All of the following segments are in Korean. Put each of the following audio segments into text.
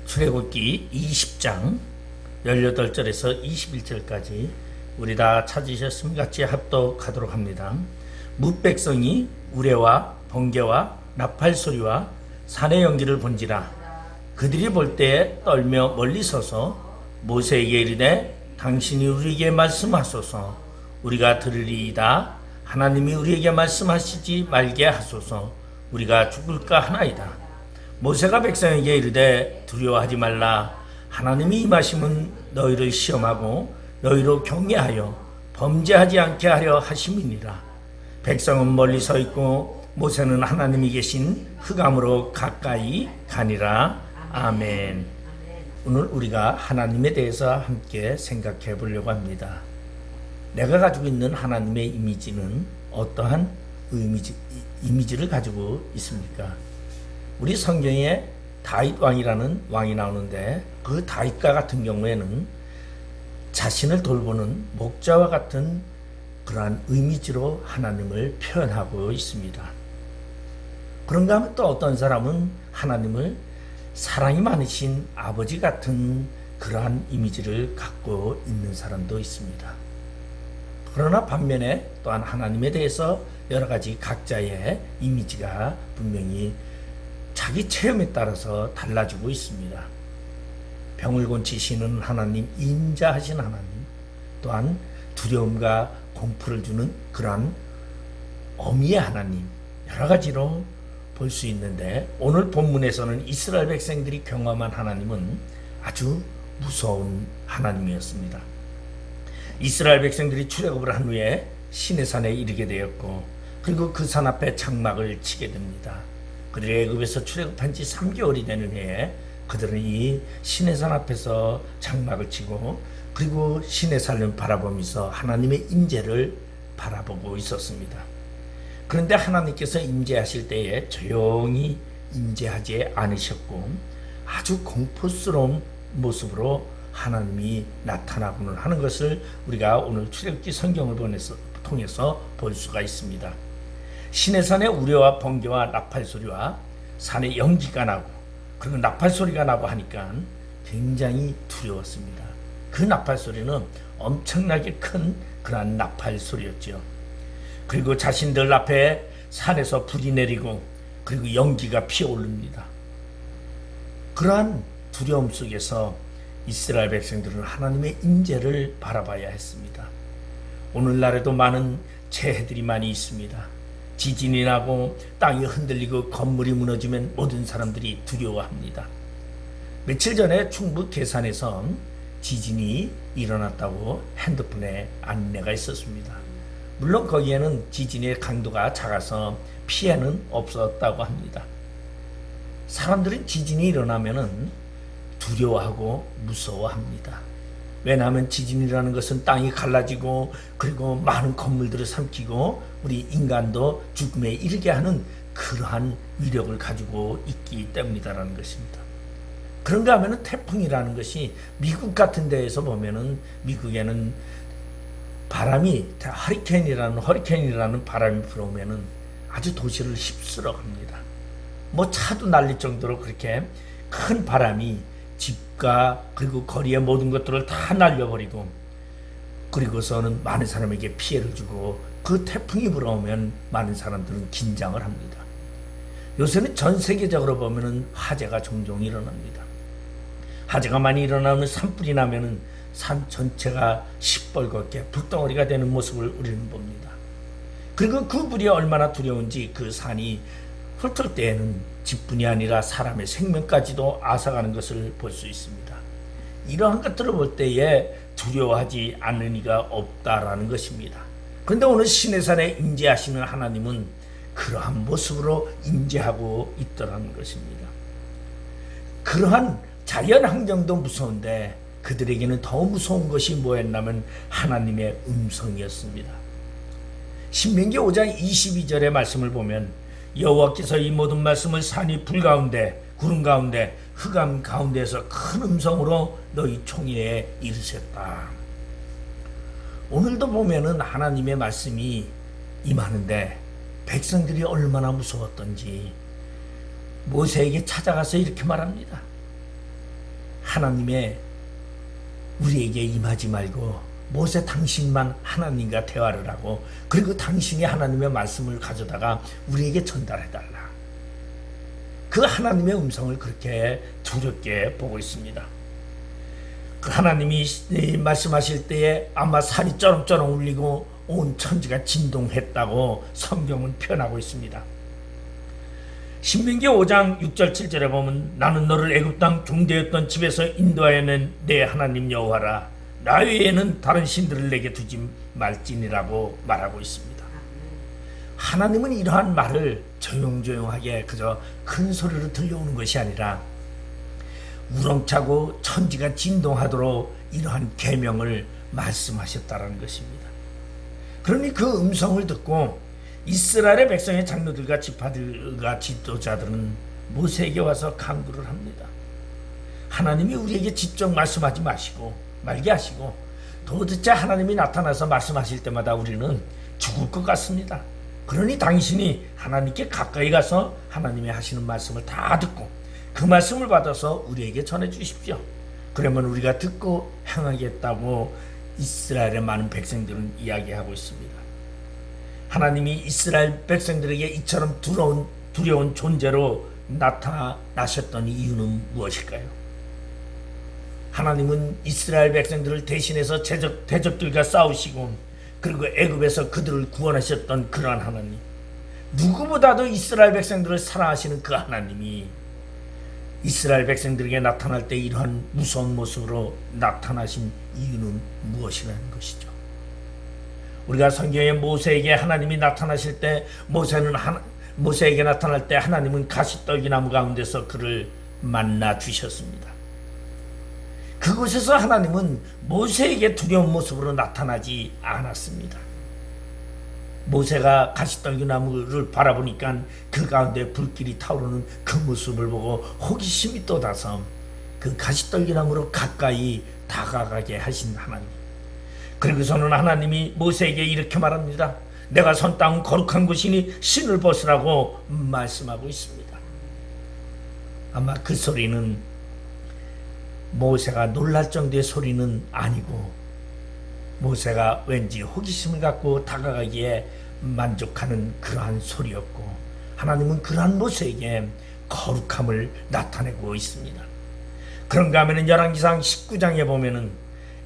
출애굽기 20장 18절에서 21절까지 우리 다 찾으셨으면 같이 합독하도록 합니다. 뭇백성이 우레와 번개와 나팔 소리와 산의 연기를 본지라. 그들이 볼 때에 떨며 멀리 서서 모세에게 이르되 당신이 우리에게 말씀하소서. 우리가 들으리이다. 하나님이 우리에게 말씀하시지 말게 하소서. 우리가 죽을까 하나이다. 모세가 백성에게 이르되 두려워하지 말라. 하나님이 임하심은 너희를 시험하고 너희로 경외하여 범죄하지 않게 하려 하심이니라. 백성은 멀리 서 있고 모세는 하나님이 계신 흑암으로 가까이 가니라. 아멘. 오늘 우리가 하나님에 대해서 함께 생각해 보려고 합니다. 내가 가지고 있는 하나님의 이미지는 어떠한 이미지를 가지고 있습니까? 우리 성경에 다윗 왕이라는 왕이 나오는데 그 다윗과 같은 경우에는 자신을 돌보는 목자와 같은 그러한 이미지로 하나님을 표현하고 있습니다. 그런가 하면 또 어떤 사람은 하나님을 사랑이 많으신 아버지 같은 그러한 이미지를 갖고 있는 사람도 있습니다. 그러나 반면에 또한 하나님에 대해서 여러 가지 각자의 이미지가 분명히 자기 체험에 따라서 달라지고 있습니다. 병을 고치시는 하나님, 인자하신 하나님, 또한 두려움과 공포를 주는 그러한 어미의 하나님, 여러 가지로 볼 수 있는데 오늘 본문에서는 이스라엘 백성들이 경험한 하나님은 아주 무서운 하나님이었습니다. 이스라엘 백성들이 출애굽을 한 후에 시내산에 이르게 되었고 그리고 그 산 앞에 장막을 치게 됩니다. 그들이 애굽에서 출애굽한 지 3개월이 되는 해에 그들은 이 시내산 앞에서 장막을 치고 그리고 시내산을 바라보면서 하나님의 임재를 바라보고 있었습니다. 그런데 하나님께서 임재하실 때에 조용히 임재하지 않으셨고 아주 공포스러운 모습으로 하나님이 나타나고는 하는 것을 우리가 오늘 출애굽기 성경을 통해서 볼 수가 있습니다. 시내산에 우레와 번개와 나팔 소리와 산에 연기가 나고 그리고 나팔 소리가 나고 하니까 굉장히 두려웠습니다. 그 나팔 소리는 엄청나게 큰 그러한 나팔 소리였죠. 그리고 자신들 앞에 산에서 불이 내리고 그리고 연기가 피어오릅니다. 그러한 두려움 속에서 이스라엘 백성들은 하나님의 임재를 바라봐야 했습니다. 오늘날에도 많은 재해들이 많이 있습니다. 지진이 나고 땅이 흔들리고 건물이 무너지면 모든 사람들이 두려워합니다. 며칠 전에 충북 괴산에서 지진이 일어났다고 핸드폰에 안내가 있었습니다. 물론 거기에는 지진의 강도가 작아서 피해는 없었다고 합니다. 사람들은 지진이 일어나면 두려워하고 무서워합니다. 왜냐하면 지진이라는 것은 땅이 갈라지고 그리고 많은 건물들을 삼키고 우리 인간도 죽음에 이르게 하는 그러한 위력을 가지고 있기 때문이다라는 것입니다. 그런가 하면 태풍이라는 것이 미국 같은 데에서 보면은 미국에는 바람이 허리케인이라는 바람이 불어오면은 아주 도시를 휩쓸어 갑니다. 뭐 차도 날릴 정도로 그렇게 큰 바람이 집과 그리고 거리의 모든 것들을 다 날려버리고 그리고서는 많은 사람에게 피해를 주고 그 태풍이 불어오면 많은 사람들은 긴장을 합니다. 요새는 전 세계적으로 보면은 화재가 종종 일어납니다. 화재가 많이 일어나면 산불이 나면은 산 전체가 시뻘겋게 불덩어리가 되는 모습을 우리는 봅니다. 그리고 그 불이 얼마나 두려운지 그 산이 훑을 때에는 집뿐이 아니라 사람의 생명까지도 앗아가는 것을 볼 수 있습니다. 이러한 것들을 볼 때에 두려워하지 않는 이가 없다라는 것입니다. 그런데 오늘 시내산에 임재하시는 하나님은 그러한 모습으로 임재하고 있더라는 것입니다. 그러한 자연 환경도 무서운데 그들에게는 더 무서운 것이 뭐였냐면 하나님의 음성이었습니다. 신명기 5장 22절의 말씀을 보면 여호와께서 이 모든 말씀을 산이 불 가운데 구름 가운데 흑암 가운데에서 큰 음성으로 너희 총회에 이르셨다. 오늘도 보면은 하나님의 말씀이 임하는데 백성들이 얼마나 무서웠던지 모세에게 찾아가서 이렇게 말합니다. 하나님의 우리에게 임하지 말고 모세 당신만 하나님과 대화를 하고 그리고 당신이 하나님의 말씀을 가져다가 우리에게 전달해달라. 그 하나님의 음성을 그렇게 두렵게 보고 있습니다. 그 하나님이 말씀하실 때에 아마 산이 쩌렁쩌렁 울리고 온 천지가 진동했다고 성경은 표현하고 있습니다. 신명기 5장 6절 7절에 보면 나는 너를 애굽 땅 종되었던 집에서 인도하여 낸 내 하나님 여호와라. 나 외에는 다른 신들을 내게 두지 말지니라고 말하고 있습니다. 하나님은 이러한 말을 조용조용하게 그저 큰 소리로 들려오는 것이 아니라 우렁차고 천지가 진동하도록 이러한 계명을 말씀하셨다는 것입니다. 그러니 그 음성을 듣고 이스라엘의 백성의 장로들과 지파들과 지도자들은 모세에게 와서 간구를 합니다. 하나님이 우리에게 직접 말씀하지 말게 하시고 도대체 하나님이 나타나서 말씀하실 때마다 우리는 죽을 것 같습니다. 그러니 당신이 하나님께 가까이 가서 하나님이 하시는 말씀을 다 듣고 그 말씀을 받아서 우리에게 전해 주십시오. 그러면 우리가 듣고 행하겠다고 이스라엘의 많은 백성들은 이야기하고 있습니다. 하나님이 이스라엘 백성들에게 이처럼 두려운 존재로 나타나셨던 이유는 무엇일까요? 하나님은 이스라엘 백성들을 대신해서 대적들과 싸우시고 그리고 애굽에서 그들을 구원하셨던 그러한 하나님, 누구보다도 이스라엘 백성들을 사랑하시는 그 하나님이 이스라엘 백성들에게 나타날 때 이러한 무서운 모습으로 나타나신 이유는 무엇이라는 것이죠. 우리가 성경에 모세에게 하나님이 나타나실 때 모세에게 나타날 때 하나님은 가시떨기나무 가운데서 그를 만나 주셨습니다. 그곳에서 하나님은 모세에게 두려운 모습으로 나타나지 않았습니다. 모세가 가시떨기나무를 바라보니까 그 가운데 불길이 타오르는 그 모습을 보고 호기심이 돋아서 그 가시떨기나무로 가까이 다가가게 하신 하나님. 그리고서는 하나님이 모세에게 이렇게 말합니다. 내가 선 땅은 거룩한 곳이니 신을 벗으라고 말씀하고 있습니다. 아마 그 소리는 모세가 놀랄 정도의 소리는 아니고 모세가 왠지 호기심을 갖고 다가가기에 만족하는 그러한 소리였고 하나님은 그러한 모세에게 거룩함을 나타내고 있습니다. 그런가 하면 열왕기상 19장에 보면은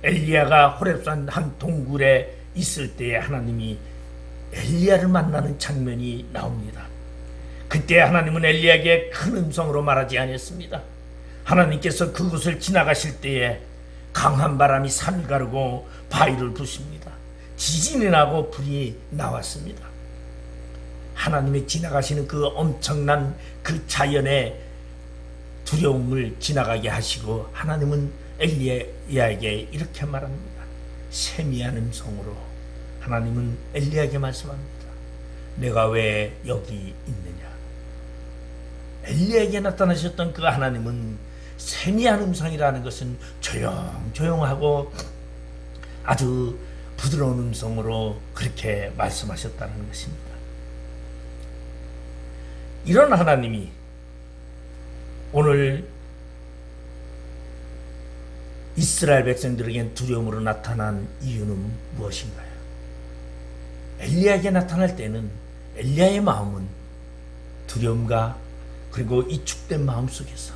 엘리야가 호렙산 한 동굴에 있을 때에 하나님이 엘리야를 만나는 장면이 나옵니다. 그때 하나님은 엘리야에게 큰 음성으로 말하지 않았습니다. 하나님께서 그곳을 지나가실 때에 강한 바람이 산을 가르고 바위를 부숩니다. 지진이 나고 불이 나왔습니다. 하나님이 지나가시는 그 엄청난 그 자연의 두려움을 지나가게 하시고 하나님은 엘리야에게 이렇게 말합니다. 세미한 음성으로 하나님은 엘리야에게 말씀합니다. 내가 왜 여기 있느냐. 엘리야에게 나타나셨던 그 하나님은 세미한 음성이라는 것은 조용하고 아주 부드러운 음성으로 그렇게 말씀하셨다는 것입니다. 이런 하나님이 오늘 이스라엘 백성들에겐 두려움으로 나타난 이유는 무엇인가요? 엘리야에게 나타날 때는 엘리야의 마음은 두려움과 그리고 이축된 마음 속에서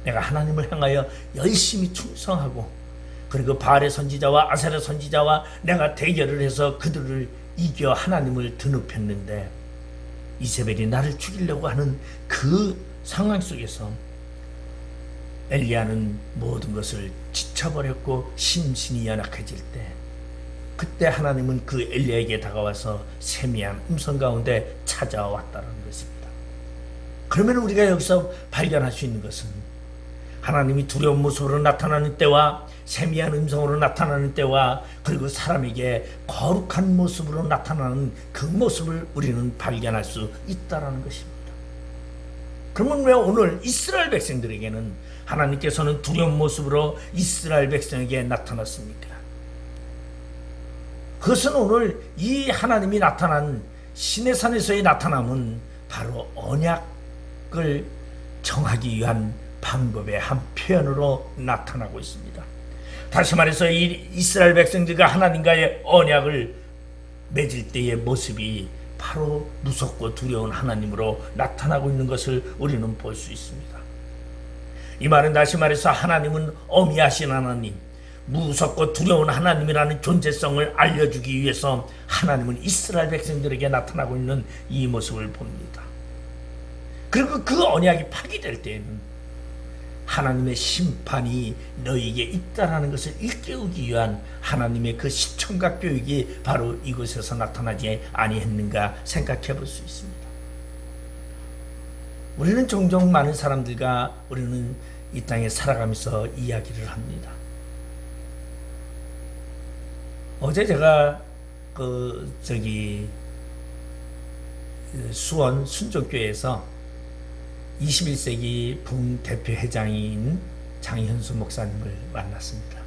내가 하나님을 향하여 열심히 충성하고 그리고 바알의 선지자와 아세라 선지자와 내가 대결을 해서 그들을 이겨 하나님을 드높였는데 이세벨이 나를 죽이려고 하는 그 상황 속에서 엘리야는 모든 것을 지쳐버렸고 심신이 연약해질 때 그때 하나님은 그 엘리야에게 다가와서 세미한 음성 가운데 찾아왔다는 것입니다. 그러면 우리가 여기서 발견할 수 있는 것은 하나님이 두려운 모습으로 나타나는 때와 세미한 음성으로 나타나는 때와 그리고 사람에게 거룩한 모습으로 나타나는 그 모습을 우리는 발견할 수 있다는 것입니다. 그러면 왜 오늘 이스라엘 백성들에게는 하나님께서는 두려운 모습으로 이스라엘 백성에게 나타났습니까? 그것은 오늘 이 하나님이 나타난 시내산에서의 나타남은 바로 언약을 정하기 위한 방법의 한 표현으로 나타나고 있습니다. 다시 말해서 이 이스라엘 백성들과 하나님과의 언약을 맺을 때의 모습이 바로 무섭고 두려운 하나님으로 나타나고 있는 것을 우리는 볼 수 있습니다. 이 말은 다시 말해서 하나님은 어미하신 하나님, 무섭고 두려운 하나님이라는 존재성을 알려주기 위해서 하나님은 이스라엘 백성들에게 나타나고 있는 이 모습을 봅니다. 그리고 그 언약이 파기될 때에는 하나님의 심판이 너희에게 있다라는 것을 일깨우기 위한 하나님의 그 시청각 교육이 바로 이곳에서 나타나지 아니했는가 생각해 볼 수 있습니다. 우리는 종종 많은 사람들과 우리는 이 땅에 살아가면서 이야기를 합니다. 어제 제가 수원 순종교회에서 21세기 부대표 회장인 장현수 목사님을 만났습니다.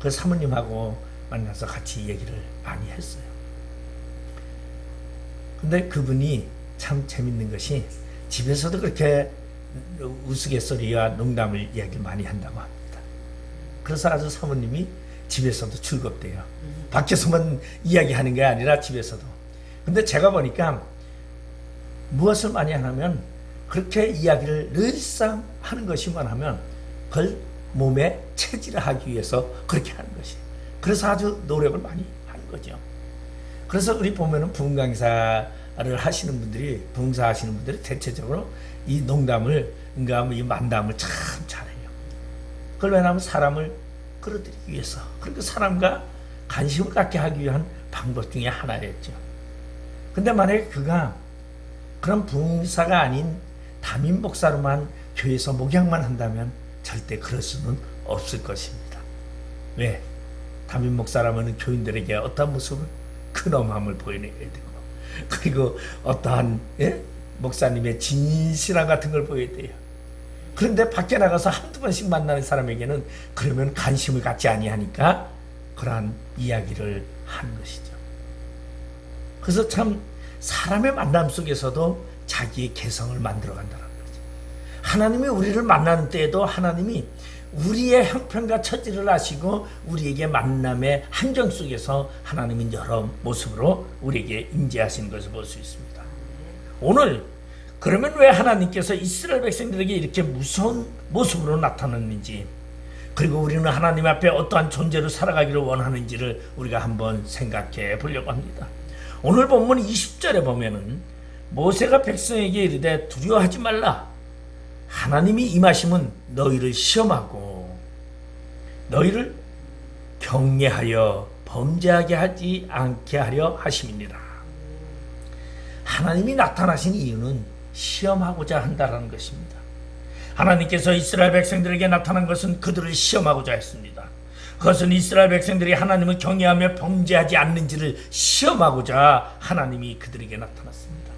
그 사모님하고 만나서 같이 얘기를 많이 했어요. 근데 그분이 참 재밌는 것이 집에서도 그렇게 우스갯소리와 농담을 이야기를 많이 한다고 합니다. 그래서 아주 사모님이 집에서도 즐겁대요. 밖에서만 이야기하는 게 아니라 집에서도. 근데 제가 보니까 무엇을 많이 하냐면 그렇게 이야기를 늘상 하는 것이만 하면 그걸 몸에 체질화하기 위해서 그렇게 하는 것이에요. 그래서 아주 노력을 많이 하는 거죠. 그래서 우리 보면은 부흥강사를 하시는 분들이, 부흥사 하시는 분들이 대체적으로 이 농담을, 그러니까 이 만담을 참 잘해요. 그걸 왜냐하면 사람을 끌어들이기 위해서, 그리고 사람과 관심을 갖게 하기 위한 방법 중에 하나였죠. 근데 만약에 그가 그런 부흥사가 아닌 담임 목사로만 교회에서 목양만 한다면 절대 그럴 수는 없을 것입니다. 왜? 담임 목사라면 교인들에게 어떤 모습을? 근엄함을 보여내야 되고, 그리고 어떠한 목사님의 진실함 같은 걸 보여야 돼요. 그런데 밖에 나가서 한두 번씩 만나는 사람에게는 그러면 관심을 갖지 아니하니까 그러한 이야기를 하는 것이죠. 그래서 참 사람의 만남 속에서도 자기의 개성을 만들어간다는 거죠. 하나님이 우리를 만나는 때에도 하나님이 우리의 형편과 처지를 아시고 우리에게 만남의 한정 속에서 하나님은 여러 모습으로 우리에게 임재하시는 것을 볼 수 있습니다. 오늘 그러면 왜 하나님께서 이스라엘 백성들에게 이렇게 무서운 모습으로 나타났는지, 그리고 우리는 하나님 앞에 어떠한 존재로 살아가기를 원하는지를 우리가 한번 생각해 보려고 합니다. 오늘 본문 20절에 보면은 모세가 백성에게 이르되 두려워하지 말라. 하나님이 임하심은 너희를 시험하고 너희를 경외하여 범죄하게 하지 않게 하려 하심이니라. 하나님이 나타나신 이유는 시험하고자 한다라는 것입니다. 하나님께서 이스라엘 백성들에게 나타난 것은 그들을 시험하고자 했습니다. 그것은 이스라엘 백성들이 하나님을 경외하며 범죄하지 않는지를 시험하고자 하나님이 그들에게 나타났습니다.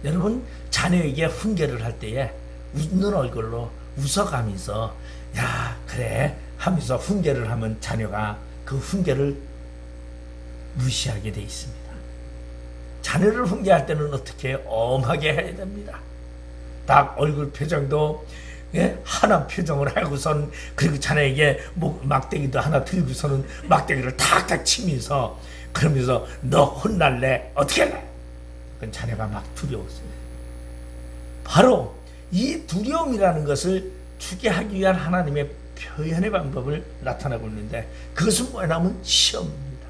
여러분, 자녀에게 훈계를 할 때에 웃는 얼굴로 웃어가면서 야 그래 하면서 훈계를 하면 자녀가 그 훈계를 무시하게 돼 있습니다. 자녀를 훈계할 때는 어떻게 엄하게 해야 됩니다. 딱 얼굴 표정도 하나 표정을 하고선, 그리고 자녀에게 막대기도 하나 들고서는 막대기를 탁탁 치면서, 그러면서 너 혼날래? 어떻게 할래? 그건 자녀가 막 두려웠어요. 바로 이 두려움이라는 것을 주게 하기 위한 하나님의 표현의 방법을 나타나고 있는데, 그것은 뭐냐면 시험입니다.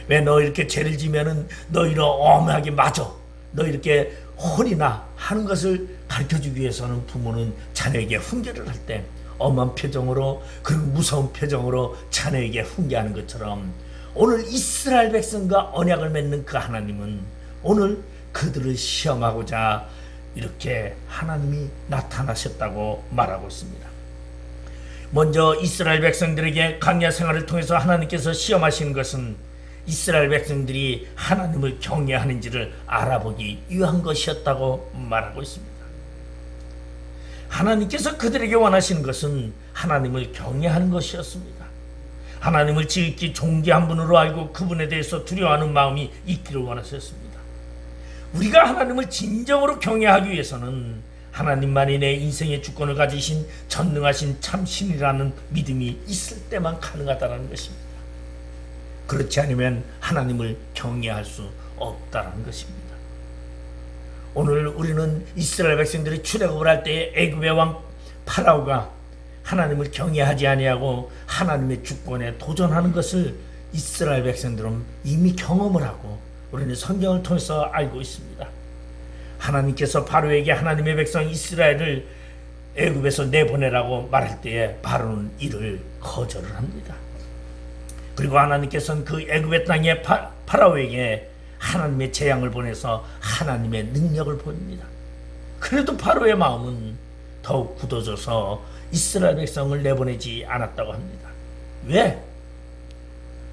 왜 너 이렇게 죄를 지면은 너 이런 엄하게 맞아, 너 이렇게 혼이나 하는 것을 가르쳐주기 위해서는 부모는 자녀에게 훈계를 할 때 엄한 표정으로, 그리고 무서운 표정으로 자녀에게 훈계하는 것처럼, 오늘 이스라엘 백성과 언약을 맺는 그 하나님은 오늘 그들을 시험하고자 이렇게 하나님이 나타나셨다고 말하고 있습니다. 먼저 이스라엘 백성들에게 광야 생활을 통해서 하나님께서 시험하시는 것은 이스라엘 백성들이 하나님을 경외하는지를 알아보기 위한 것이었다고 말하고 있습니다. 하나님께서 그들에게 원하시는 것은 하나님을 경외하는 것이었습니다. 하나님을 지극히 존귀한 분으로 알고 그분에 대해서 두려워하는 마음이 있기를 원하셨습니다. 우리가 하나님을 진정으로 경외하기 위해서는 하나님만이 내 인생의 주권을 가지신 전능하신 참신이라는 믿음이 있을 때만 가능하다는 것입니다. 그렇지 않으면 하나님을 경외할 수 없다는 것입니다. 오늘 우리는 이스라엘 백성들이 출애굽을 할 때에 애굽의 왕 파라오가 하나님을 경외하지 아니하고 하나님의 주권에 도전하는 것을 이스라엘 백성들은 이미 경험을 하고 우리는 성경을 통해서 알고 있습니다. 하나님께서 바로에게 하나님의 백성 이스라엘을 애굽에서 내보내라고 말할 때에 바로는 이를 거절을 합니다. 그리고 하나님께서는 그 애굽의 땅에 파라오에게 하나님의 재앙을 보내서 하나님의 능력을 보입니다. 그래도 파로의 마음은 더욱 굳어져서 이스라엘 백성을 내보내지 않았다고 합니다. 왜?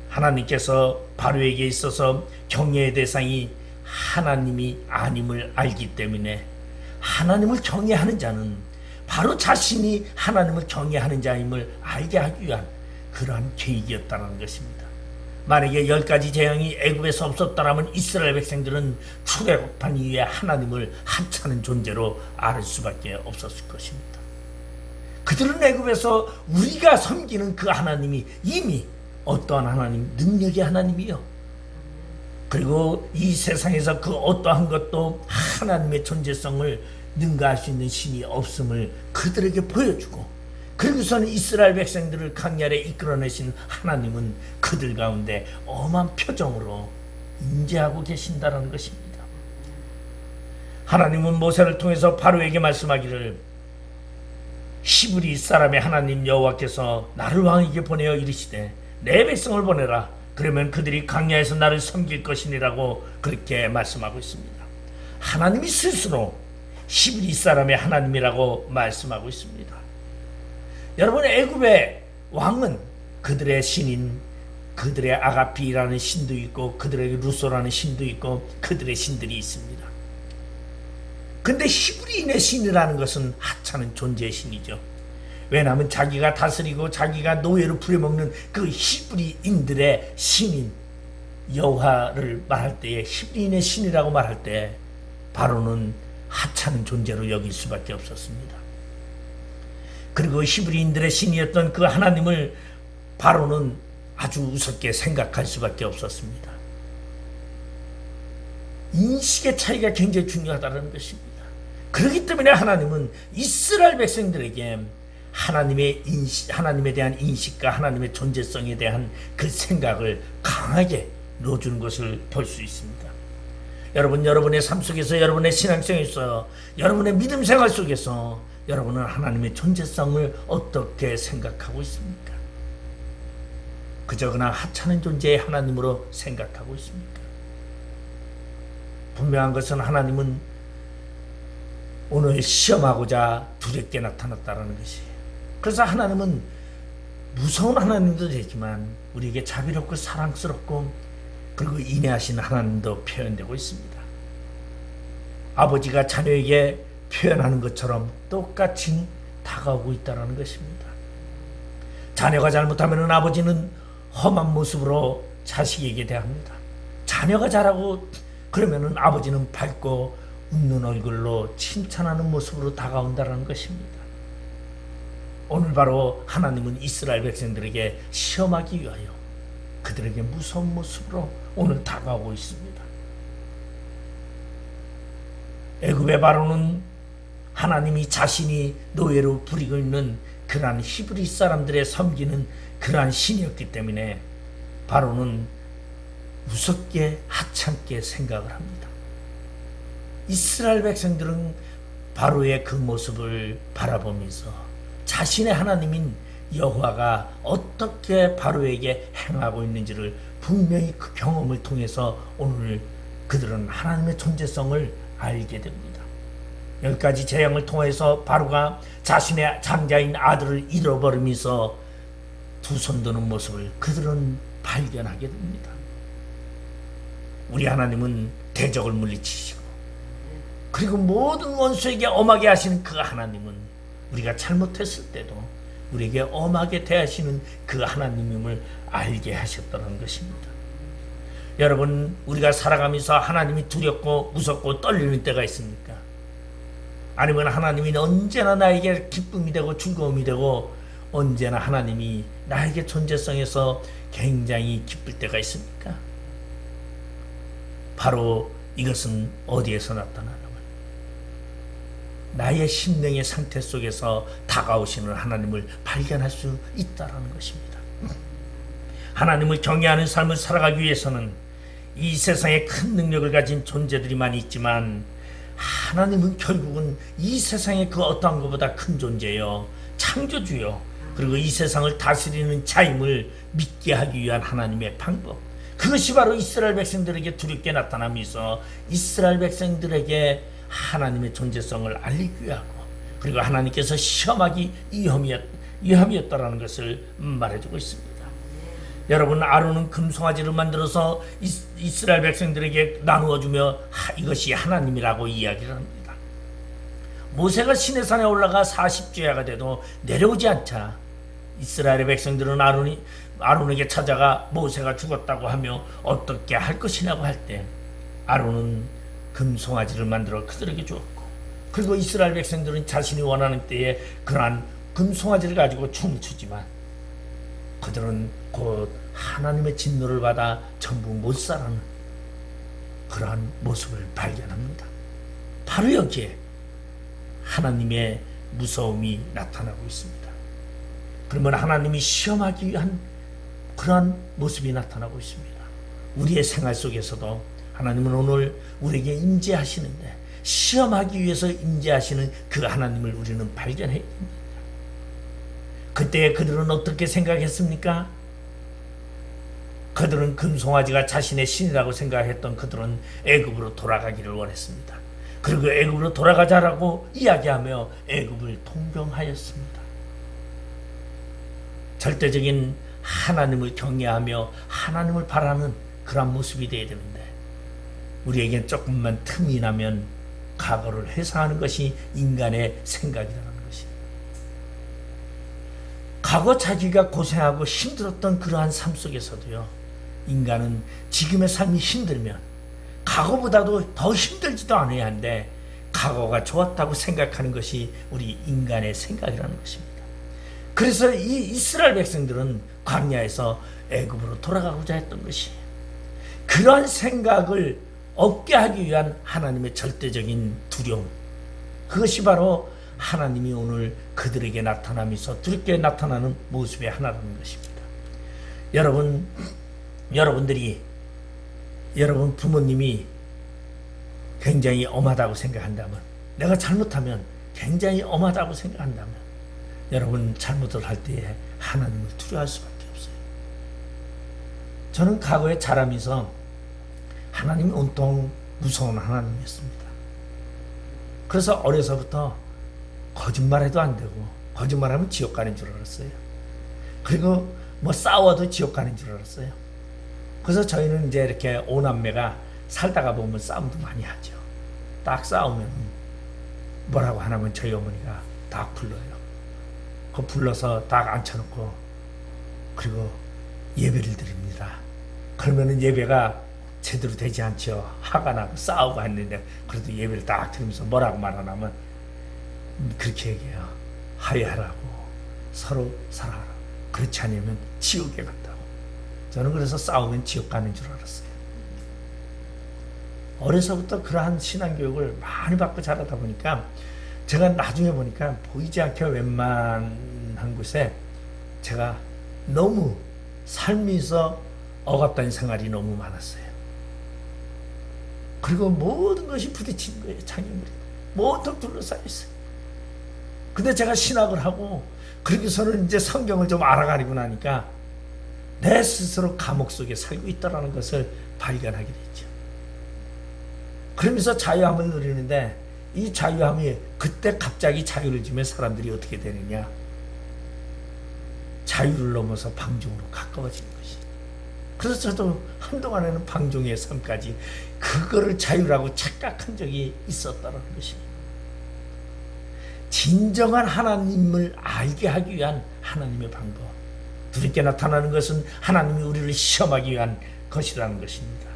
하나님께서 바로에게 있어서 경외의 대상이 하나님이 아님을 알기 때문에 하나님을 경외하는 자는 바로 자신이 하나님을 경외하는 자임을 알게 하기 위한 그러한 계획이었다는 것입니다. 만약에 10가지 재앙이 애굽에서 없었다면 이스라엘 백성들은 출애굽한 이후에 하나님을 하찮은 존재로 알 수밖에 없었을 것입니다. 그들은 애굽에서 우리가 섬기는 그 하나님이 이미 어떠한 하나님, 능력의 하나님이요, 그리고 이 세상에서 그 어떠한 것도 하나님의 존재성을 능가할 수 있는 신이 없음을 그들에게 보여주고, 그리고서는 이스라엘 백성들을 강야에 이끌어내신 하나님은 그들 가운데 엄한 표정으로 임재하고 계신다는 것입니다. 하나님은 모세를 통해서 바로에게 말씀하기를, 히브리 사람의 하나님 여호와께서 나를 왕에게 보내어 이르시되 내 백성을 보내라. 그러면 그들이 강야에서 나를 섬길 것이니라고 그렇게 말씀하고 있습니다. 하나님이 스스로 히브리 사람의 하나님이라고 말씀하고 있습니다. 여러분, 애굽의 왕은 그들의 신인, 그들의 아가피라는 신도 있고 그들에게 루소라는 신도 있고 그들의 신들이 있습니다. 근데 히브리인의 신이라는 것은 하찮은 존재의 신이죠. 왜냐하면 자기가 다스리고 자기가 노예로 부려먹는 그 히브리인들의 신인 여호와를 말할 때에, 히브리인의 신이라고 말할 때 바로는 하찮은 존재로 여길 수밖에 없었습니다. 그리고 히브리인들의 신이었던 그 하나님을 바로는 아주 우습게 생각할 수밖에 없었습니다. 인식의 차이가 굉장히 중요하다는 것입니다. 그렇기 때문에 하나님은 이스라엘 백성들에게 하나님에 대한 인식과 하나님의 존재성에 대한 그 생각을 강하게 넣어주는 것을 볼 수 있습니다. 여러분의 삶 속에서, 여러분의 신앙생활에서, 여러분의 믿음 생활 속에서 여러분은 하나님의 존재성을 어떻게 생각하고 있습니까? 그저 그냥 하찮은 존재의 하나님으로 생각하고 있습니까? 분명한 것은 하나님은 오늘 시험하고자 두렵게 나타났다는 것이에요. 그래서 하나님은 무서운 하나님도 되지만 우리에게 자비롭고 사랑스럽고 그리고 인내하신 하나님도 표현되고 있습니다. 아버지가 자녀에게 표현하는 것처럼 똑같이 다가오고 있다는 것입니다. 자녀가 잘못하면 아버지는 험한 모습으로 자식에게 대합니다. 자녀가 잘하고 그러면 아버지는 밝고 웃는 얼굴로 칭찬하는 모습으로 다가온다는 것입니다. 오늘 바로 하나님은 이스라엘 백성들에게 시험하기 위하여 그들에게 무서운 모습으로 오늘 다가오고 있습니다. 애굽의 바로는 하나님이 자신이 노예로 부리고 있는 그러한 히브리 사람들의 섬기는 그러한 신이었기 때문에 바로는 무섭게 하찮게 생각을 합니다. 이스라엘 백성들은 바로의 그 모습을 바라보면서 자신의 하나님인 여호와가 어떻게 바로에게 행하고 있는지를 분명히 그 경험을 통해서 오늘 그들은 하나님의 존재성을 알게 됩니다. 10가지 재앙을 통해서 바로가 자신의 장자인 아들을 잃어버리면서 두 손 드는 모습을 그들은 발견하게 됩니다. 우리 하나님은 대적을 물리치시고 그리고 모든 원수에게 엄하게 하시는 그 하나님은 우리가 잘못했을 때도 우리에게 엄하게 대하시는 그 하나님임을 알게 하셨다는 것입니다. 여러분, 우리가 살아가면서 하나님이 두렵고 무섭고 떨리는 때가 있습니까? 아니면 하나님이 언제나 나에게 기쁨이 되고 즐거움이 되고 언제나 하나님이 나에게 존재성에서 굉장히 기쁠 때가 있습니까? 바로 이것은 어디에서 나타나냐면 나의 심령의 상태 속에서 다가오시는 하나님을 발견할 수 있다는 것입니다. 하나님을 경외하는 삶을 살아가기 위해서는 이 세상에 큰 능력을 가진 존재들이 많이 있지만 하나님은 결국은 이 세상의 그 어떠한 것보다 큰 존재요, 창조주요, 그리고 이 세상을 다스리는 자임을 믿게 하기 위한 하나님의 방법, 그것이 바로 이스라엘 백성들에게 두렵게 나타나면서 이스라엘 백성들에게 하나님의 존재성을 알리기 위하고 그리고 하나님께서 시험하기 위함이었다라는 것을 말해주고 있습니다. 여러분, 아론은 금송아지를 만들어서 이스라엘 백성들에게 나누어주며 이것이 하나님이라고 이야기를 합니다. 모세가 시내산에 올라가 40주야가 돼도 내려오지 않자 이스라엘의 백성들은 아론에게 찾아가 모세가 죽었다고 하며 어떻게 할 것이냐고 할 때 아론은 금송아지를 만들어 그들에게 주었고 그리고 이스라엘 백성들은 자신이 원하는 때에 그러한 금송아지를 가지고 춤을 추지만 그들은 곧 하나님의 진노를 받아 전부 못 살아는 그러한 모습을 발견합니다. 바로 여기에 하나님의 무서움이 나타나고 있습니다. 그러면 하나님이 시험하기 위한 그러한 모습이 나타나고 있습니다. 우리의 생활 속에서도 하나님은 오늘 우리에게 임재하시는데 시험하기 위해서 임재하시는 그 하나님을 우리는 발견해야 됩니다. 그때 그들은 어떻게 생각했습니까? 그들은 금송아지가 자신의 신이라고 생각했던 그들은 애굽으로 돌아가기를 원했습니다. 그리고 애굽으로 돌아가자라고 이야기하며 애굽을 통병하였습니다. 절대적인 하나님을 경외하며 하나님을 바라는 그런 모습이 되어야 되는데 우리에겐 조금만 틈이 나면 과거를 회상하는 것이 인간의 생각이라는 것이. 과거 자기가 고생하고 힘들었던 그러한 삶 속에서도요, 인간은 지금의 삶이 힘들면 과거보다도 더 힘들지도 않아야 하는데 과거가 좋았다고 생각하는 것이 우리 인간의 생각이라는 것입니다. 그래서 이 이스라엘 백성들은 광야에서 애굽으로 돌아가고자 했던 것이에요. 그러한 생각을 없게 하기 위한 하나님의 절대적인 두려움, 그것이 바로 하나님이 오늘 그들에게 나타나면서 두렵게 나타나는 모습의 하나라는 것입니다. 여러분 부모님이 굉장히 엄하다고 생각한다면, 내가 잘못하면 굉장히 엄하다고 생각한다면 여러분 잘못을 할 때에 하나님을 두려워할 수밖에 없어요. 저는 과거에 자라면서 하나님이 온통 무서운 하나님이었습니다. 그래서 어려서부터 거짓말해도 안 되고 거짓말하면 지옥 가는 줄 알았어요. 그리고 싸워도 지옥 가는 줄 알았어요. 그래서 저희는 이제 이렇게 오남매가 살다가 보면 싸움도 많이 하죠. 딱 싸우면 뭐라고 하냐면 저희 어머니가 딱 불러요. 그 불러서 딱 앉혀놓고 그리고 예배를 드립니다. 그러면은 예배가 제대로 되지 않죠. 화가 나고 싸우고 했는데 그래도 예배를 딱 드리면서 뭐라고 말하냐면 그렇게 얘기해요. 화해하라고, 서로 사랑하라고. 그렇지 않으면 지옥에 간다고. 저는 그래서 싸우면 지옥 가는 줄 알았어요. 어려서부터 그러한 신앙교육을 많이 받고 자라다 보니까 제가 나중에 보니까 보이지 않게 웬만한 곳에 제가 너무 삶에서 억압된 생활이 너무 많았어요. 그리고 모든 것이 부딪히는 거예요. 장애물이 모두 둘러싸여 있어요. 근데 제가 신학을 하고 그러고서는 이제 성경을 좀 알아가리고 나니까 내 스스로 감옥 속에 살고 있다는 것을 발견하게 됐죠. 그러면서 자유함을 누리는데 이 자유함이 그때 갑자기 자유를 주면 사람들이 어떻게 되느냐, 자유를 넘어서 방종으로 가까워지는 것이. 그래서 저도 한동안에는 방종의 삶까지 그거를 자유라고 착각한 적이 있었다는 것입니다. 진정한 하나님을 알게 하기 위한 하나님의 방법, 두렵게 나타나는 것은 하나님이 우리를 시험하기 위한 것이라는 것입니다.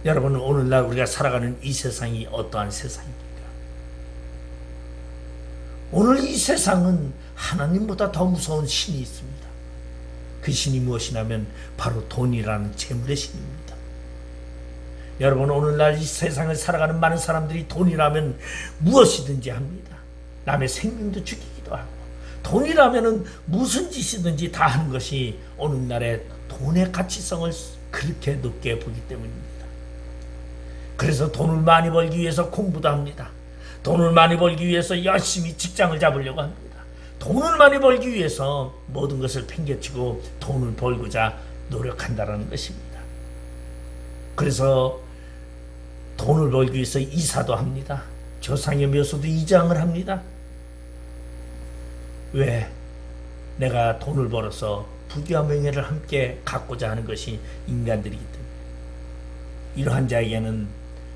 여러분, 오늘날 우리가 살아가는 이 세상이 어떠한 세상입니까? 오늘 이 세상은 하나님보다 더 무서운 신이 있습니다. 그 신이 무엇이냐면 바로 돈이라는 재물의 신입니다. 여러분, 오늘날 이 세상을 살아가는 많은 사람들이 돈이라면 무엇이든지 합니다. 남의 생명도 죽이기도 하고, 돈이라면 무슨 짓이든지 다 하는 것이 오늘날의 돈의 가치성을 그렇게 높게 보기 때문입니다. 그래서 돈을 많이 벌기 위해서 공부도 합니다. 돈을 많이 벌기 위해서 열심히 직장을 잡으려고 합니다. 돈을 많이 벌기 위해서 모든 것을 팽개치고 돈을 벌고자 노력한다는 것입니다. 그래서 돈을 벌기 위해서 이사도 합니다. 조상의 묘소도 이장을 합니다. 왜? 내가 돈을 벌어서 부귀와 명예를 함께 갖고자 하는 것이 인간들이기 때문에. 이러한 자에게는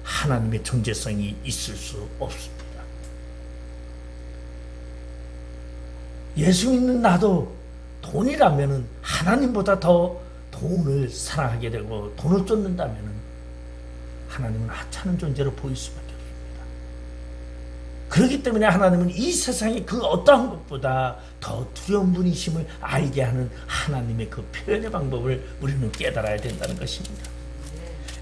하나님의 존재성이 있을 수 없습니다. 예수 믿는 나도 돈이라면 하나님보다 더 돈을 사랑하게 되고, 돈을 쫓는다면 하나님은 하찮은 존재로 보일 수밖에 없습니다. 그렇기 때문에 하나님은 이 세상의 그 어떠한 것보다 더 두려운 분이심을 알게 하는 하나님의 그 표현의 방법을 우리는 깨달아야 된다는 것입니다.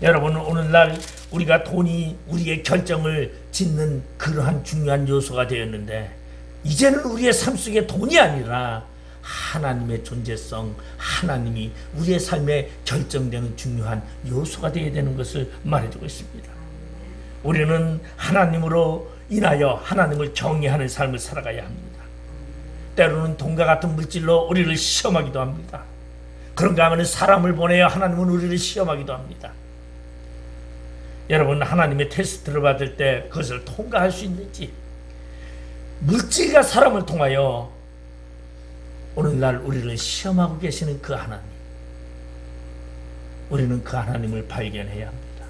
여러분, 오늘날 우리가 돈이 우리의 결정을 짓는 그러한 중요한 요소가 되었는데, 이제는 우리의 삶 속에 돈이 아니라 하나님의 존재성, 하나님이 우리의 삶에 결정되는 중요한 요소가 되어야 되는 것을 말해주고 있습니다. 우리는 하나님으로 인하여 하나님을 경외하는 삶을 살아가야 합니다. 때로는 돈과 같은 물질로 우리를 시험하기도 합니다. 그런가 하면 사람을 보내어 하나님은 우리를 시험하기도 합니다. 여러분, 하나님의 테스트를 받을 때 그것을 통과할 수 있는지, 물질과 사람을 통하여 오늘날 우리를 시험하고 계시는 그 하나님, 우리는 그 하나님을 발견해야 합니다.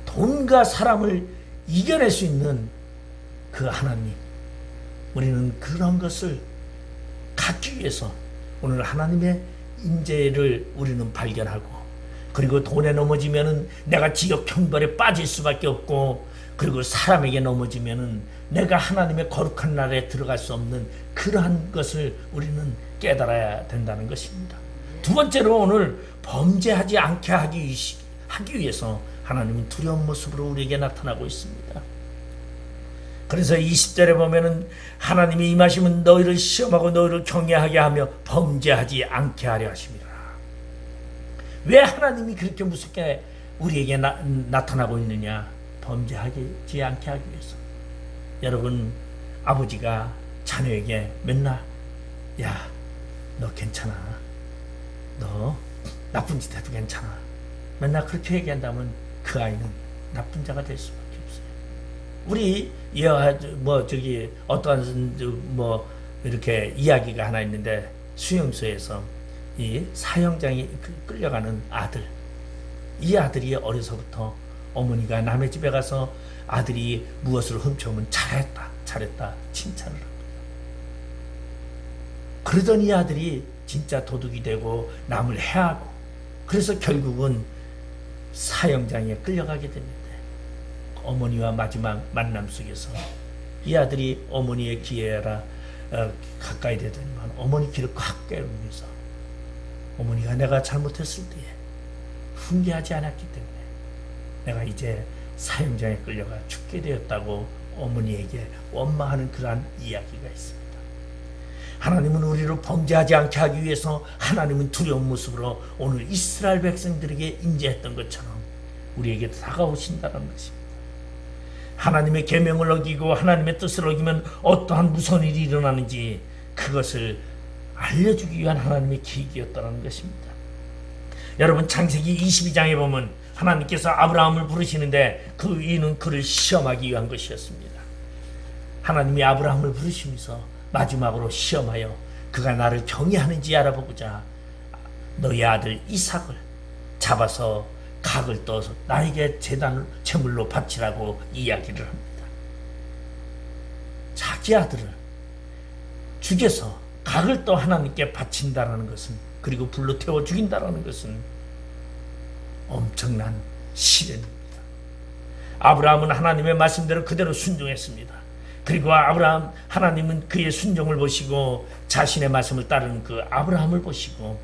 돈과 사람을 이겨낼 수 있는 그 하나님, 우리는 그런 것을 갖기 위해서 오늘 하나님의 인재를 우리는 발견하고, 그리고 돈에 넘어지면은 내가 지옥 형벌에 빠질 수밖에 없고, 그리고 사람에게 넘어지면은 내가 하나님의 거룩한 나라에 들어갈 수 없는 그러한 것을 우리는 깨달아야 된다는 것입니다. 두 번째로, 오늘 범죄하지 않게 하기 위해서 하나님은 두려운 모습으로 우리에게 나타나고 있습니다. 그래서 20절에 보면은 하나님이 임하시면 너희를 시험하고 너희를 경외하게 하며 범죄하지 않게 하려 하심이라. 왜 하나님이 그렇게 무섭게 우리에게 나타나고 있느냐? 범죄하지 않게 하기 위해서. 여러분, 아버지가 자녀에게 맨날 야, 너 괜찮아, 너 나쁜 짓 해도 괜찮아, 맨날 그렇게 얘기한다면 그 아이는 나쁜 자가 될 수밖에 없어요. 우리 어떠한 이렇게 이야기가 하나 있는데, 수용소에서 이 사형장이 끌려가는 아들, 이 아들이 어려서부터 어머니가 남의 집에 가서 아들이 무엇을 훔쳐오면 잘했다 칭찬을 합니다. 그러던 이 아들이 진짜 도둑이 되고 남을 해하고, 그래서 결국은 사형장에 끌려가게 되는데, 어머니와 마지막 만남 속에서 이 아들이 어머니의 귀에라 가까이 되더니만 어머니 귀를 콱 깨우면서, 어머니가 내가 잘못했을 때에 훈계하지 않았기 때문에 내가 이제 사형장에 끌려가 죽게 되었다고 어머니에게 원망하는 그러한 이야기가 있습니다. 하나님은 우리를 범죄하지 않게 하기 위해서 하나님은 두려운 모습으로 오늘 이스라엘 백성들에게 임재했던 것처럼 우리에게 다가오신다는 것입니다. 하나님의 계명을 어기고 하나님의 뜻을 어기면 어떠한 무서운 일이 일어나는지 그것을 알려주기 위한 하나님의 계획이었다는 것입니다. 여러분, 창세기 22장에 보면 하나님께서 아브라함을 부르시는데 그 이유는 그를 시험하기 위한 것이었습니다. 하나님이 아브라함을 부르시면서 마지막으로 시험하여 그가 나를 경외하는지 알아보고자 너의 아들 이삭을 잡아서 각을 떠서 나에게 제물로 바치라고 이야기를 합니다. 자기 아들을 죽여서 각을 떠 하나님께 바친다라는 것은, 그리고 불로 태워 죽인다라는 것은 엄청난 시련입니다. 아브라함은 하나님의 말씀대로 그대로 순종했습니다. 그리고 아브라함, 하나님은 그의 순종을 보시고 자신의 말씀을 따르는 그 아브라함을 보시고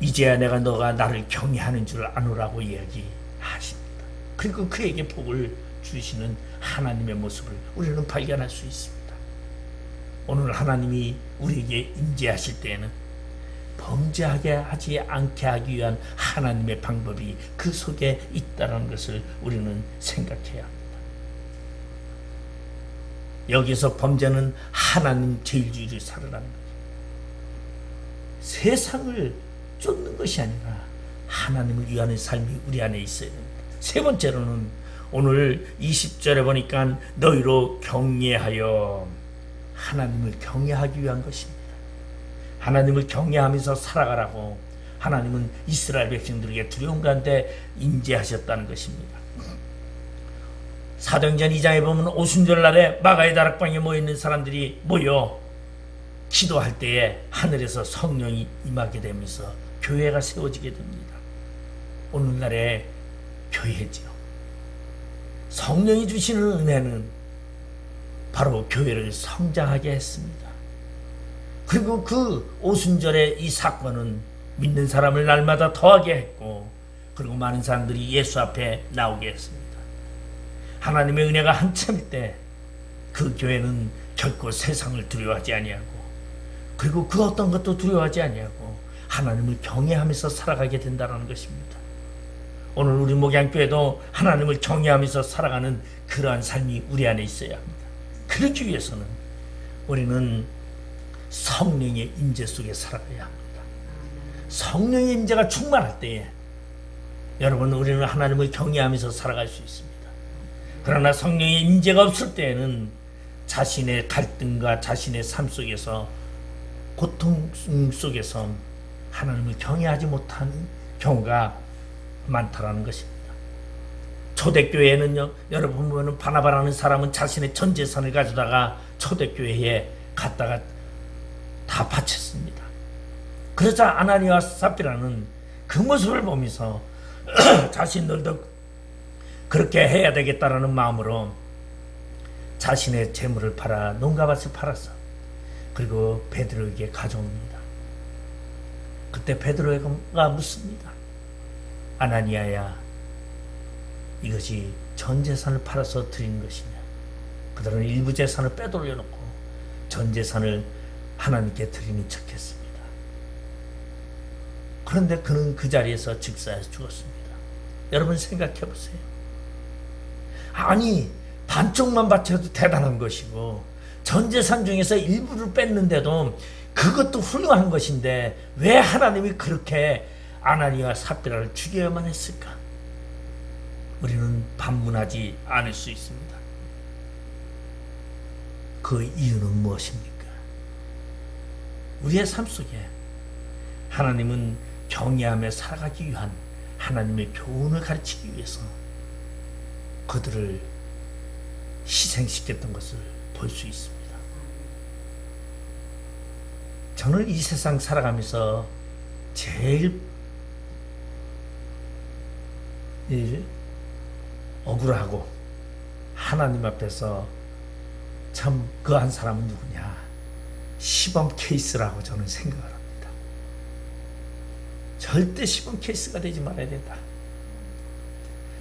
이제야 내가 너가 나를 경외하는 줄 아노라고 이야기하십니다. 그리고 그에게 복을 주시는 하나님의 모습을 우리는 발견할 수 있습니다. 오늘 하나님이 우리에게 임재하실 때에는 범죄하게 하지 않게 하기 위한 하나님의 방법이 그 속에 있다는 것을 우리는 생각해야 합니다. 여기서 범죄는 하나님 제일주의를 살아가는 거죠. 세상을 쫓는 것이 아니라 하나님을 위하는 삶이 우리 안에 있어야 됩니다. 세 번째로는 오늘 20절에 보니까 너희로 경외하여, 하나님을 경외하기 위한 것입니다. 하나님을 경외하면서 살아가라고 하나님은 이스라엘 백성들에게 두려움 가운데 임재하셨다는 것입니다. 사도행전 2장에 보면 오순절 날에 마가의 다락방에 모여있는 사람들이 모여 기도할 때에 하늘에서 성령이 임하게 되면서 교회가 세워지게 됩니다. 오늘날의 교회지요. 성령이 주시는 은혜는 바로 교회를 성장하게 했습니다. 그리고 그 오순절의 이 사건은 믿는 사람을 날마다 더하게 했고, 그리고 많은 사람들이 예수 앞에 나오게 했습니다. 하나님의 은혜가 한참일 때 그 교회는 결코 세상을 두려워하지 아니하고, 그리고 그 어떤 것도 두려워하지 아니하고 하나님을 경외하면서 살아가게 된다는 것입니다. 오늘 우리 목양교회도 하나님을 경외하면서 살아가는 그러한 삶이 우리 안에 있어야 합니다. 그러기 위해서는 우리는 성령의 임재 속에 살아가야 합니다. 성령의 임재가 충만할 때에 여러분, 우리는 하나님을 경외하면서 살아갈 수 있습니다. 그러나 성령의 임재가 없을 때에는 자신의 갈등과 자신의 삶 속에서, 고통 속에서 하나님을 경외하지 못하는 경우가 많다라는 것입니다. 초대교회는요, 여러분 보면 바나바라는 사람은 자신의 전 재산을 가져다가 초대교회에 갔다가 다 바쳤습니다. 그러자 아나니와 삽비라는 그 모습을 보면서 자신들도 그렇게 해야 되겠다라는 마음으로 자신의 재물을 팔아, 농가밭을 팔았어. 그리고 베드로에게 가져옵니다. 그때 베드로가 묻습니다. 아나니아야, 이것이 전 재산을 팔아서 드린 것이냐? 그들은 일부 재산을 빼돌려놓고 전 재산을 하나님께 드리는 척했습니다. 그런데 그는 그 자리에서 즉사해서 죽었습니다. 여러분 생각해 보세요. 아니, 반쪽만 바쳐도 대단한 것이고 전 재산 중에서 일부를 뺐는데도 그것도 훌륭한 것인데 왜 하나님이 그렇게 아나니와 삽비라를 죽여야만 했을까? 우리는 반문하지 않을 수 있습니다. 그 이유는 무엇입니까? 우리의 삶 속에 하나님은 경외하며 살아가기 위한 하나님의 교훈을 가르치기 위해서 그들을 희생시켰던 것을 볼 수 있습니다. 저는 이 세상 살아가면서 제일 억울하고 하나님 앞에서 참 그 한 사람은 누구냐, 시범 케이스라고 저는 생각을 합니다. 절대 시범 케이스가 되지 말아야 된다.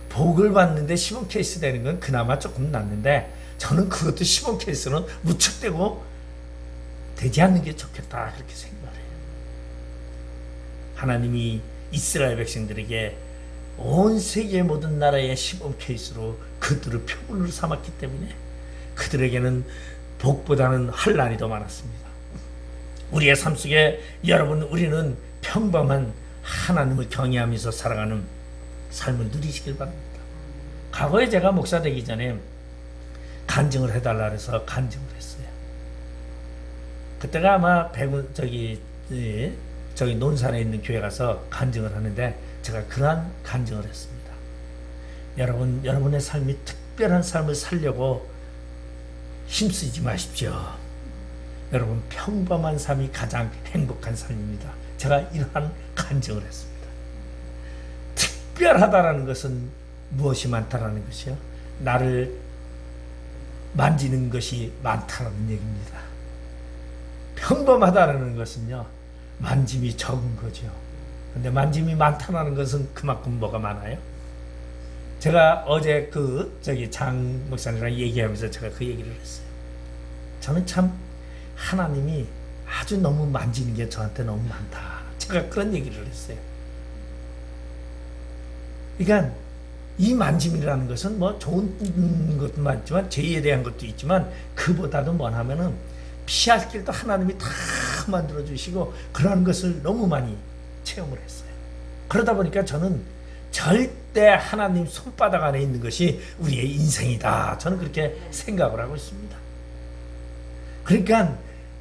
복을 받는데 시범 케이스 되는 건 그나마 조금 낫는데, 저는 그것도 시범 케이스는 무척되고 되지 않는 게 좋겠다, 그렇게 생각을 해요. 하나님이 이스라엘 백성들에게 온 세계 모든 나라의 시범 케이스로 그들을 표본으로 삼았기 때문에 그들에게는 복보다는 환난이 더 많았습니다. 우리의 삶 속에 여러분, 우리는 평범한 하나님을 경외하면서 살아가는 삶을 누리시길 바랍니다. 과거에 제가 목사 되기 전에 간증을 해달라 해서 간증을 했어요. 그때가 아마 저기 논산에 있는 교회 가서 간증을 하는데 제가 그러한 간증을 했습니다. 여러분, 여러분의 삶이 특별한 삶을 살려고 힘쓰지 마십시오. 여러분, 평범한 삶이 가장 행복한 삶입니다. 제가 이러한 간증을 했습니다. 특별하다라는 것은 무엇이 많다라는 것이요? 나를 만지는 것이 많다는 얘기입니다. 평범하다는 것은요, 만짐이 적은 거죠. 근데 만짐이 많다는 것은 그만큼 뭐가 많아요? 제가 어제 장 목사님이랑 얘기하면서 제가 그 얘기를 했어요. 저는 참 하나님이 아주 너무 만지는 게 저한테 너무 많다. 제가 그런 얘기를 했어요. 그러니까 이 만짐이라는 것은 뭐 좋은 것도 많지만 죄에 대한 것도 있지만 그보다도 뭐냐면은 피할 길도 하나님이 다 만들어 주시고 그런 것을 너무 많이 체험을 했어요. 그러다 보니까 저는 절대 하나님 손바닥 안에 있는 것이 우리의 인생이다. 저는 그렇게 생각을 하고 있습니다. 그러니까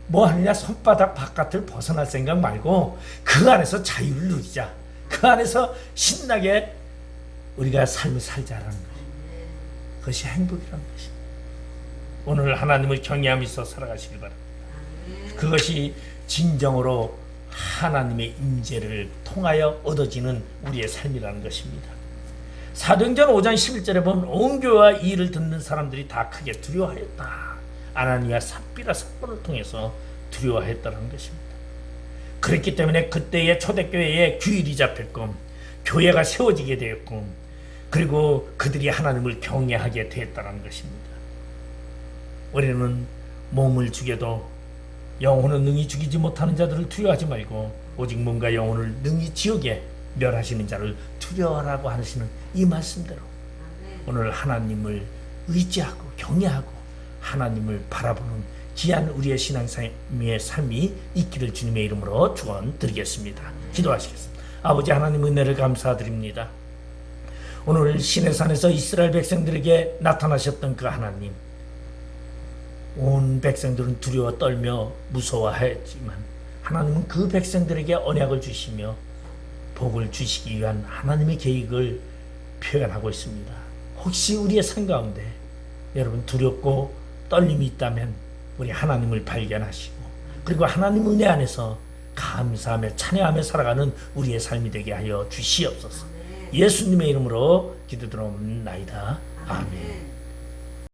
뭐 하느냐, 손바닥 바깥을 벗어날 생각 말고 그 안에서 자유를 누리자. 그 안에서 신나게 우리가 삶을 살자라는 것입니다. 그것이 행복이라는 것입니다. 오늘 하나님을 경외하면서 살아가시길 바랍니다. 그것이 진정으로 하나님의 임재를 통하여 얻어지는 우리의 삶이라는 것입니다. 사도행전 5장 11절에 보면 온 교회와 이 일을 듣는 사람들이 다 크게 두려워하였다. 아나니아 삽비라 사건을 통해서 두려워했다는 것입니다. 그렇기 때문에 그때의 초대교회에 규율이 잡혔고 교회가 세워지게 되었고 그리고 그들이 하나님을 경외하게 되었다는 것입니다. 우리는 몸을 죽여도 영혼은 능히 죽이지 못하는 자들을 두려워하지 말고 오직 몸과 영혼을 능히 지옥에 멸하시는 자를 두려워하라고 하시는 이 말씀대로 오늘 하나님을 의지하고 경외하고 하나님을 바라보는 귀한 우리의 신앙의 삶이 있기를 주님의 이름으로 축원드리겠습니다. 기도하시겠습니다. 아버지 하나님, 은혜를 감사드립니다. 오늘 시내산에서 이스라엘 백성들에게 나타나셨던 그 하나님, 온 백성들은 두려워 떨며 무서워하였지만 하나님은 그 백성들에게 언약을 주시며 복을 주시기 위한 하나님의 계획을 표현하고 있습니다. 혹시 우리의 삶 가운데 여러분 두렵고 떨림이 있다면 우리 하나님을 발견하시고 그리고 하나님 은혜 안에서 감사하며 찬양하며 살아가는 우리의 삶이 되게 하여 주시옵소서. 예수님의 이름으로 기도드리옵나이다. 아멘.